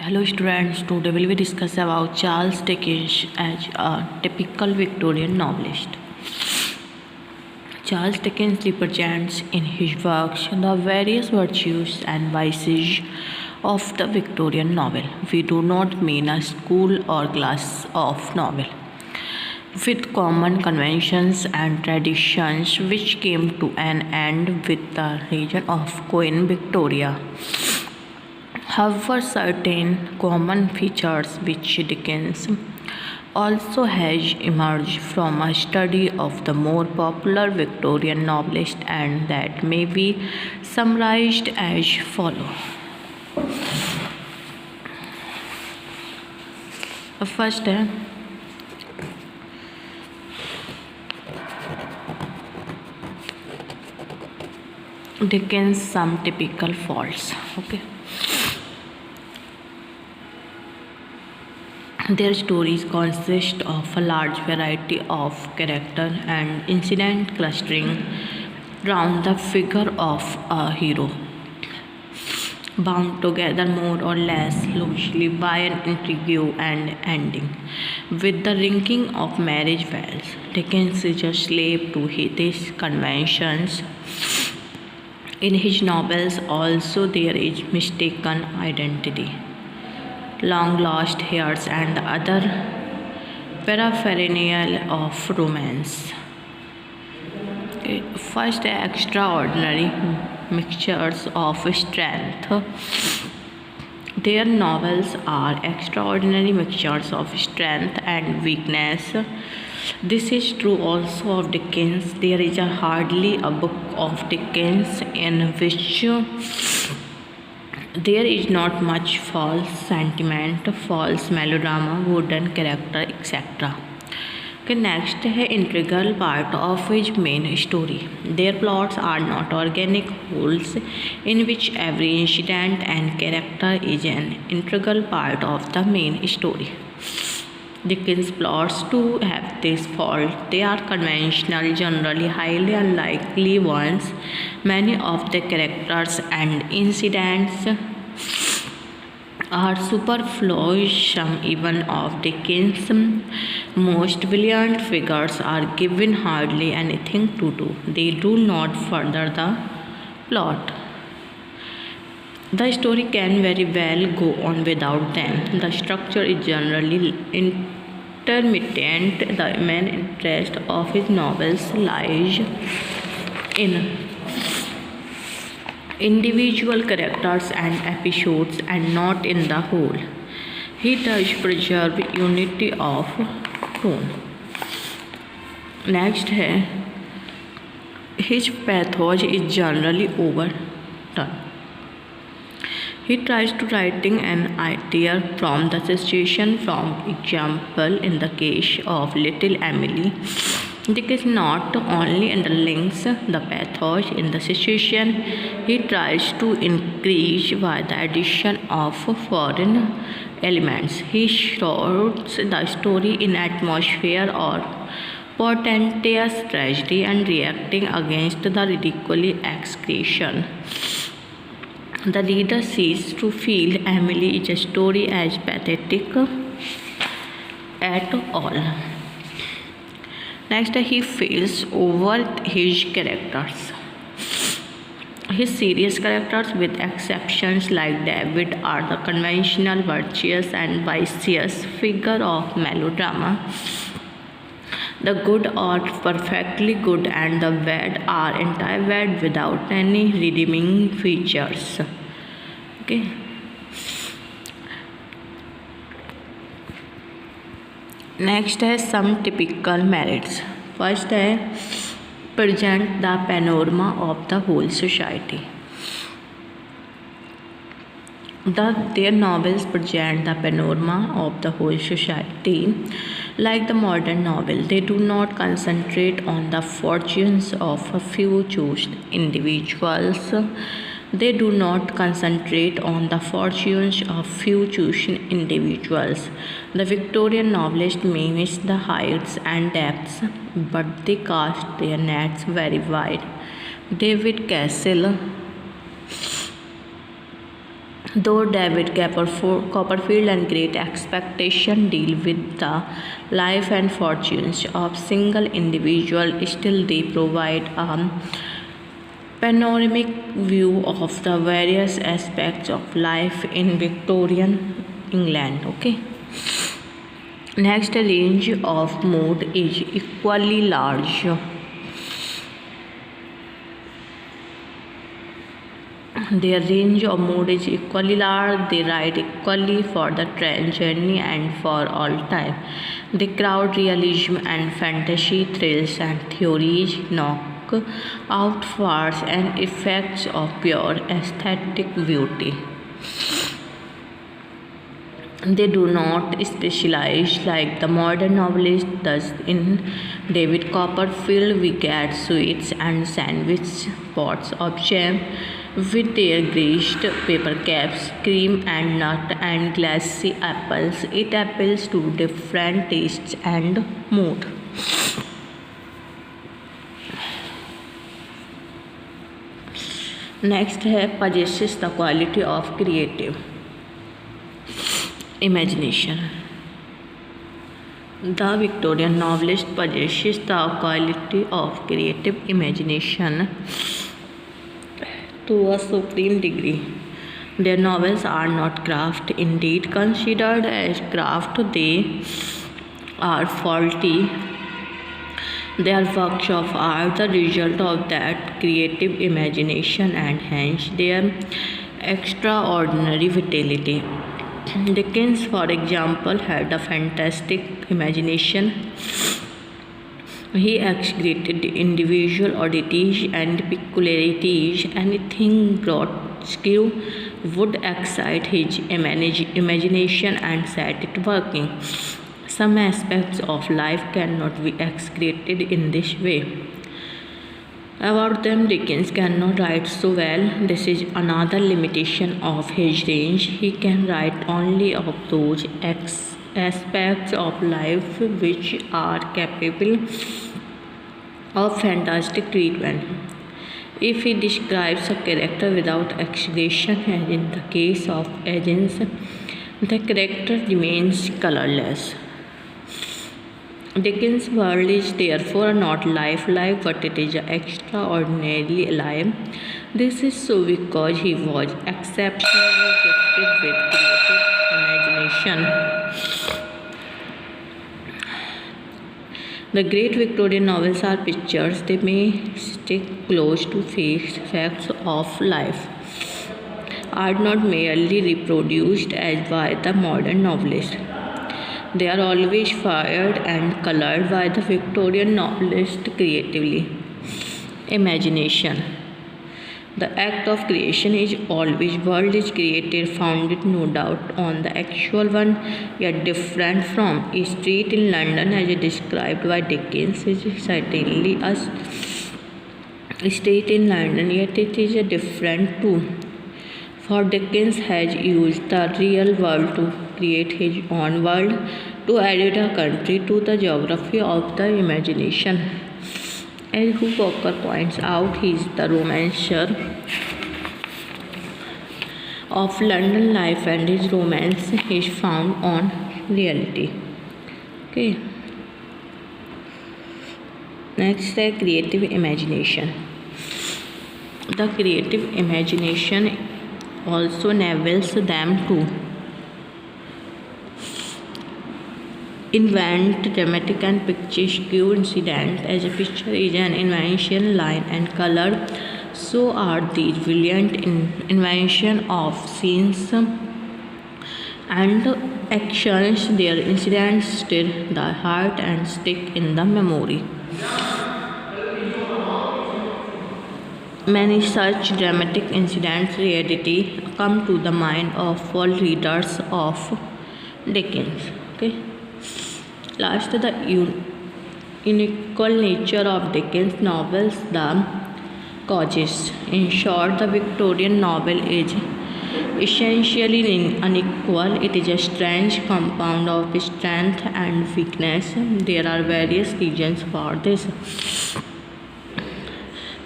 Hello students, today we will discuss about Charles Dickens as a typical Victorian novelist. Charles Dickens represents in his works the various virtues and vices of the Victorian novel. We do not mean a school or class of novel with common conventions and traditions which came to an end with the reign of Queen Victoria. However, certain common features which Dickens also has emerged from a study of the more popular Victorian novelists and that may be summarized as follows. First है Dickens some typical faults. Okay. Their stories consist of a large variety of character and incident clustering round the figure of a hero, bound together more or less loosely by an intrigue and ending with the ringing of marriage bells. Dickens is a slave to these conventions. In his novels also there is mistaken identity, long lost hairs and other paraphernalia of romance. First, extraordinary mixtures of strength. Their novels are extraordinary mixtures of strength and weakness. This is true also of Dickens. There is hardly a book of Dickens in which there is not much false sentiment, false melodrama, wooden character, etc. Okay, next है integral part of his main story. Their plots are not organic wholes in which every incident and character is an integral part of the main story. Dickens' plots too have this fault. They are conventional, generally highly unlikely ones. Many of the characters and incidents are superfluous. Some even of Dickens' most brilliant figures are given hardly anything to do. They do not further the plot. The story can very well go on without them. The structure is generally intermittent. The main interest of his novels lies in individual characters and episodes and not in the whole. He does preserve unity of tone. Next है his pathos is generally overdone. He tries to writing an idea from the situation. From example, in the case of Little Emily, Dickens not only underlines the pathos in the situation, he tries to increase by the addition of foreign elements. He shrouds the story in atmosphere or portentous tragedy and reacting against the ridiculous excretion. The reader ceases to feel Emily is a story as pathetic at all. Next, he feels over his characters. His serious characters, with exceptions like David, are the conventional virtuous and vicious figure of melodrama. The good are perfectly good and the bad are entirely bad without any redeeming features. Okay. Next है some typical merits. First है present the panorama of the whole society. Their novels present the panorama of the whole society. Like the modern novel, they do not concentrate on the fortunes of a few chosen individuals. They do not concentrate on the fortunes of few chosen individuals. The Victorian novelists may miss the heights and depths, but they cast their nets very wide. David Cassell Though David Copperfield and Great Expectation deal with the life and fortunes of single individual, still they provide a panoramic view of the various aspects of life in Victorian England. Okay. Next, range of mood is equally large. Their range of mood is equally large. They ride equally for the train journey and for all time. They crowd realism and fantasy, thrills and theories, knock out farce and effects of pure aesthetic beauty. They do not specialize like the modern novelist does. In David Copperfield, we get sweets and sandwich pots of jam with their greased paper caps, cream and nut, and glassy apples. It appeals to different tastes and mood. Next है possesses the quality of creative imagination. The Victorian novelist possesses the quality of creative imagination to a supreme degree. Their novels are not craft, indeed considered as craft, they are faulty. They are works of art, the result of that creative imagination and hence their extraordinary vitality. Dickens, for example, had a fantastic imagination. He exaggerated individual oddities and peculiarities. Anything grotesque would excite his imagination and set it working. Some aspects of life cannot be exaggerated in this way. About them, Dickens cannot write so well. This is another limitation of his range. He can write only of those aspects of life which are capable of fantastic treatment. If he describes a character without exaggeration, as in the case of Agnes, the character remains colorless. Dickens' world is therefore not lifelike, but it is extraordinarily alive. This is so because he was exceptionally gifted with creative imagination. The great Victorian novels are pictures. They may stick close to facts of life, are not merely reproduced as by the modern novelist. They are always fired and colored by the Victorian novelist creatively. Imagination. The act of creation is always world is created, founded no doubt on the actual one, yet different from. A street in London, as described by Dickens, is certainly a street in London, yet it is a different too. For Dickens has used the real world to create his own world, to add a country to the geography of the imagination. As Walker points out, he is the romancer of London life, and his romance is found on reality. Okay. Next is creative imagination. The creative imagination also enables them to invent dramatic and picturesque incidents. As a picture is an invention, line and color, so are these brilliant invention of scenes and actions. Their incidents stir the heart and stick in the memory. Many such dramatic incidents rarely come to the mind of all readers of Dickens. Okay. Last, the unequal nature of Dickens' novels, the causes. In short, the Victorian novel is essentially unequal. It is a strange compound of strength and weakness. There are various reasons for this.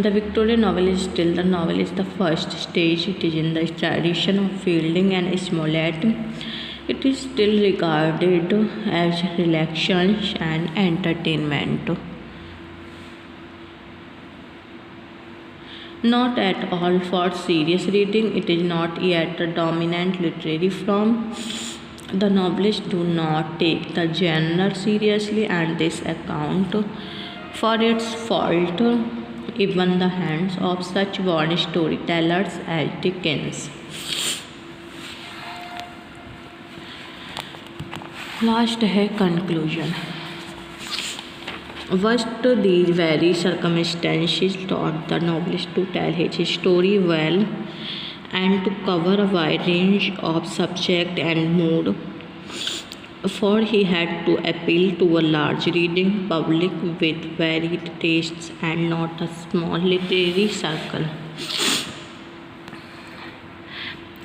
The Victorian novel is still the novel is the first stage. It is in the tradition of Fielding and Smollett. It is still regarded as relaxation and entertainment. Not at all for serious reading, it is not yet a dominant literary form. The novelists do not take the genre seriously, and this account for its fault even the hands of such born storytellers as Dickens. Last है conclusion. First, these very circumstances taught the novelist to tell his story well and to cover a wide range of subject and mood, for he had to appeal to a large reading public with varied tastes and not a small literary circle.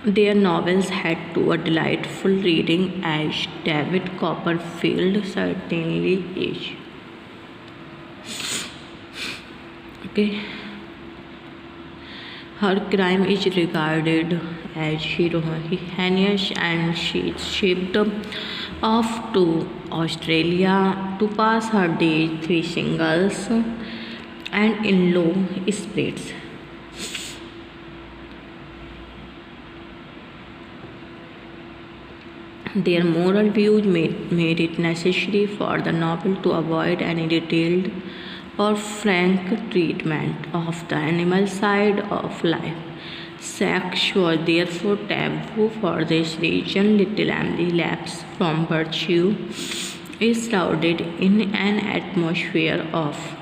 Their novels had to a delightful reading, as David Copperfield certainly is. Okay. Her crime is regarded as heinous, and she is shipped off to Australia to pass her days fishing gulls and in low spirits. Their moral views made it necessary for the novel to avoid any detailed or frank treatment of the animal side of life. Sex was therefore taboo. For this reason, little Emily lapsed from virtue is shrouded in an atmosphere of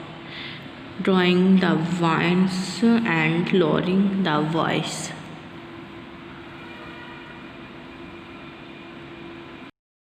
drawing the vines and lowering the voice.